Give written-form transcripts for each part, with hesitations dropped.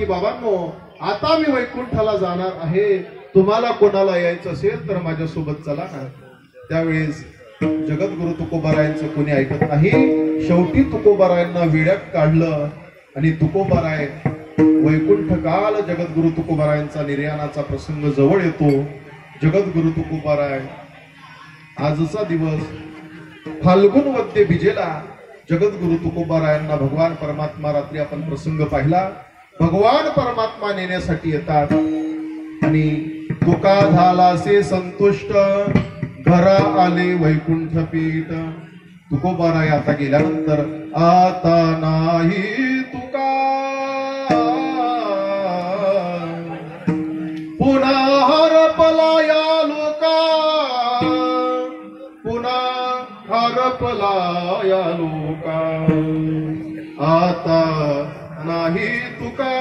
बाबांनो, आता मी वैकुंठाला जाणार आहे, तुम्हाला कोणाला यायचं असेल तर माझ्या सोबत चला ना। त्यावेळेस जगद्गुरु तुकोबारायांचं कोणी ऐकत नाही। शेवटी तुकोबारायांना विड्यात काढलं आणि तुकोबाराय वैकुंठ काल जगद्गुरु तुकोबारायांचा निर्याणाचा प्रसंग जवळ येतो। जगद्गुरु तुकोबाराय आजचा दिवस फाल्गुन वद्य बिजेला जगद्गुरु तुकोबारायांना भगवान परमात्मा रात्री आपण प्रसंग पाहिला, भगवान परमात्मा नेण्यासाठी येतात आणि तुका झालासे संतुष्ट घरा आले वैकुंठ पीठ। तुकोबाराय आता गेल्यानंतर आता नाही तुका पुन्हा हरपला या लोका, पुन्हा हरपला या लोका, आता नाही तुका।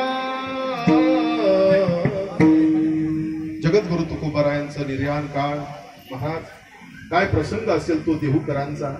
जगद्गुरु तुकोबारायांचा निर्याण काळ महाराज काय प्रसंग असेल तो देहूकरांचा।